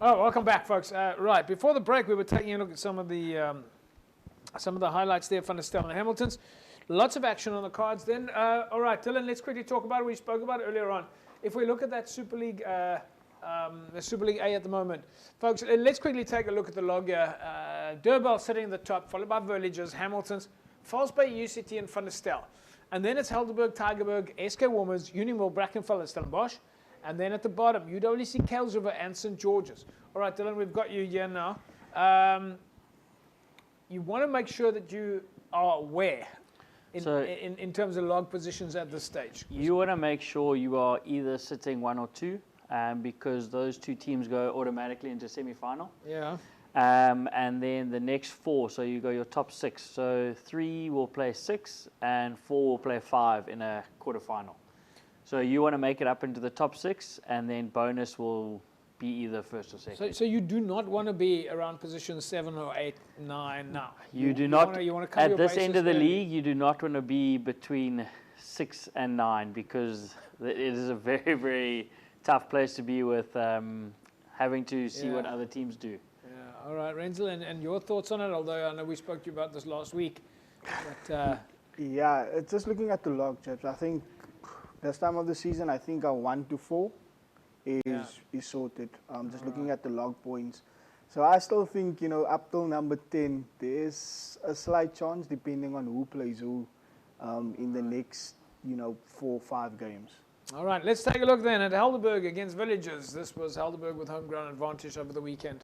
Oh, welcome back, folks. Right, before the break, we were taking a look at some of the highlights there, Van der Stel and Hamilton's. Lots of action on the cards then. All right, Dylan, let's quickly talk about it. We spoke about it earlier on. If we look at that Super League, the Super League A at the moment, folks, let's quickly take a look at the log here. Durbel sitting in the top, followed by Villagers, Hamilton's, False Bay, UCT, and Van der Stel. And then it's Helderburg, Tygerberg, SK Warmers, Unionville, Brackenfell, and Stellenbosch. And then at the bottom, UWC, Kales River, and St. George's. All right, Dylan, we've got you here now. You want to make sure that you are aware in terms of log positions at this stage. You want to make sure you are either sitting 1 or 2, because those 2 teams go automatically into semi-final. Yeah. And then the next 4, so you go your top 6. So 3 will play 6, and 4 will play 5 in a quarterfinal. So you want to make it up into the top 6, and then bonus will be either first or second. So you do not want to be around position 7 or 8, 9 now. You do not. You want to cover at this end of the early. league, you do not want to be between 6 and 9, because it is a very, very tough place to be with having to see what other teams do. Yeah. All right, Renzel, and your thoughts on it? Although I know we spoke to you about this last week. But, yeah, it's just looking at the log, chaps. I think this time of the season, I think our 1 to 4 is sorted. Just looking at the log points. So I still think, up till number 10, there's a slight chance, depending on who plays who, in the next, 4 or 5 games. all right, let's take a look then at Helderburg against Villagers. This was Helderburg with home ground advantage over the weekend.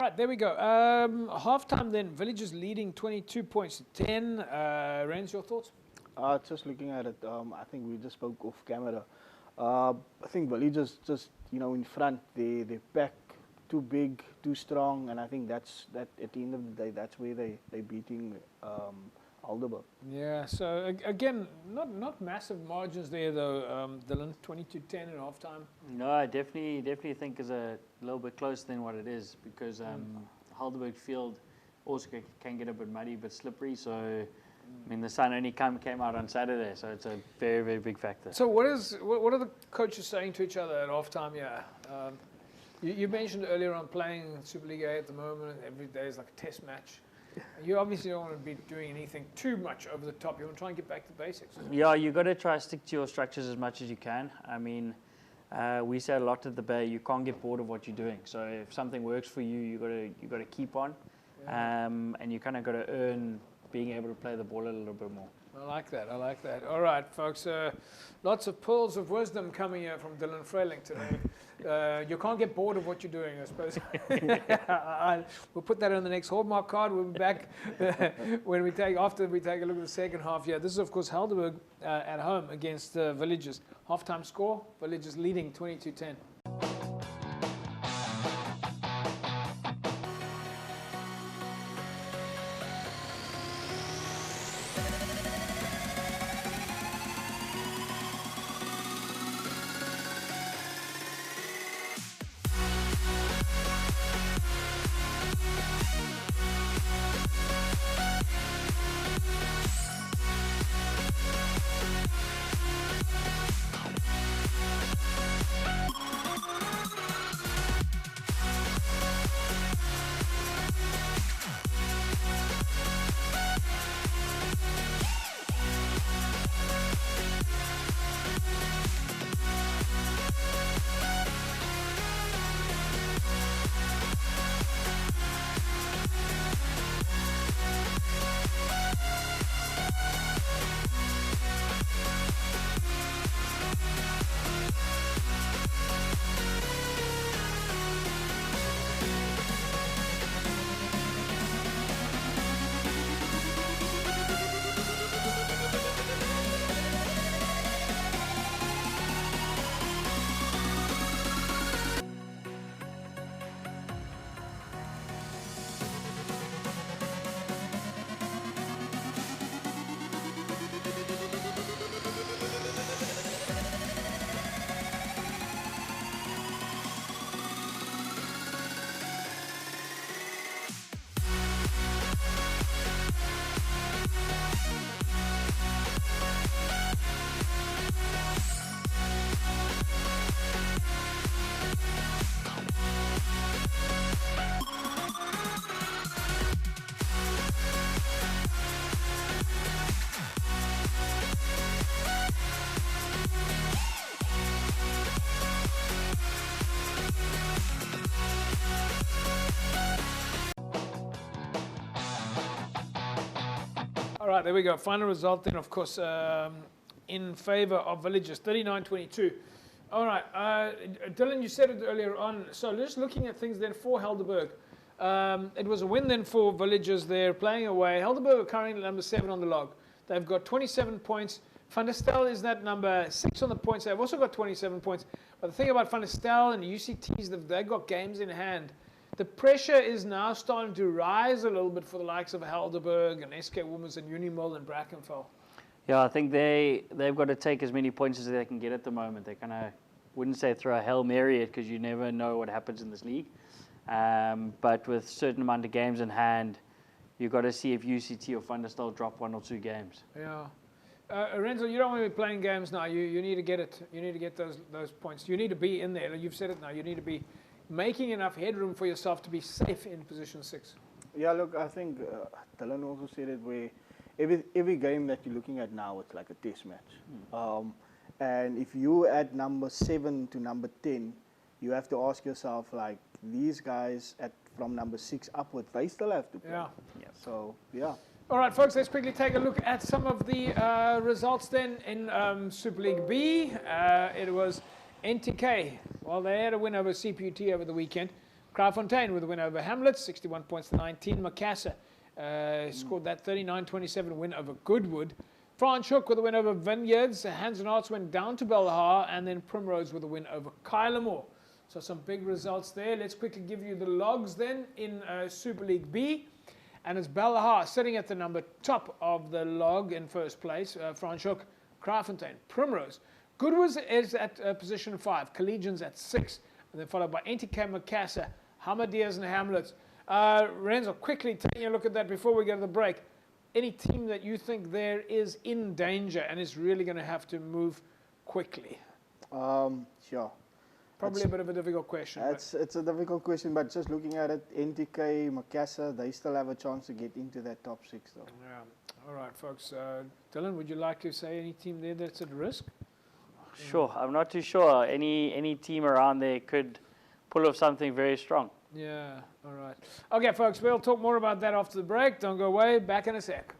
Right, there we go. Halftime then, Villagers leading 22 points to 10. Renz, your thoughts? Just looking at it, I think we just spoke off camera. I think Villagers just, in front, they pack too big, too strong, and I think that's at the end of the day, that's where they're beating Helderburg. Yeah, so again, not massive margins there though, Dylan, 22-10 at halftime. No, I definitely think is a little bit closer than what it is, because Helderburg field also can get a bit muddy, but slippery. So, I mean, the sun only came out on Saturday, so it's a very, very big factor. So what are the coaches saying to each other at halftime? Yeah, you mentioned earlier on playing Super League A at the moment. Every day is like a test match. You obviously don't want to be doing anything too much over the top. You want to try and get back to basics. Yeah, you got to try to stick to your structures as much as you can. I mean, we say a lot at the Bay, you can't get bored of what you're doing. So if something works for you, you got to keep on. and you kind of got to earn being able to play the ball a little bit more. I like that. I like that. All right, folks. Lots of pearls of wisdom coming here from Dylan Freiling today. You can't get bored of what you're doing, I suppose. We'll put that on the next Hallmark card. We'll be back after we take a look at the second half. Yeah, this is of course Helderburg at home against Villagers. Halftime score: Villagers leading 22-10. All right, there we go. Final result then, of course, in favor of Villagers, 39-22. All right, Dylan, you said it earlier on. So just looking at things then for Helderburg. It was a win then for Villagers there, playing away. Helderburg are currently number 7 on the log. They've got 27 points. Van der Stel is that number 6 on the points. They've also got 27 points. But the thing about Van der Stel and UCTs, they've got games in hand. The pressure is now starting to rise a little bit for the likes of Helderburg and SK Women's and Unimol and Brackenfell. Yeah, I think they've got to take as many points as they can get at the moment. They kind of wouldn't say throw a Hail Mary because you never know what happens in this league. But with a certain amount of games in hand, you've got to see if UCT or Van der Stel drop 1 or 2 games. Yeah. Renzo, you don't want to be playing games now. You need to get it. You need to get those points. You need to be in there. You've said it now. You need to be making enough headroom for yourself to be safe in position 6. Yeah, look, I think Dylan also said it where every game that you're looking at now, it's like a test match. And if you at number 7 to number 10, you have to ask yourself, like, these guys from number 6 upward, they still have to play. Yeah. So, yeah. All right, folks, let's quickly take a look at some of the results then in Super League B. It was NTK. Well, they had a win over CPUT over the weekend. Kraaifontein with a win over Hamlet, 61 points to 19. Macassar scored that 39-27 win over Goodwood. Franschhoek with a win over Vineyards. Hansen Arts went down to Belhar, and then Primrose with a win over Kylemore. So some big results there. Let's quickly give you the logs then in Super League B. And it's Belhar sitting at the number top of the log in first place. Franschhoek, Kraaifontein, Primrose. Goodwood is at position 5. Collegians at 6. And then followed by NTK, Macassar, Hamadias and Hamlets. Renzo, quickly taking a look at that before we go to the break. Any team that you think there is in danger and is really going to have to move quickly? Sure. Probably a bit of a difficult question. It's a difficult question, but just looking at it, NTK, Macassar, they still have a chance to get into that top 6 though. Yeah. All right, folks. Dylan, would you like to say any team there that's at risk? Sure, I'm not too sure. Any team around there could pull off something very strong. Yeah, all right. Okay, folks, we'll talk more about that after the break. Don't go away. Back in a sec.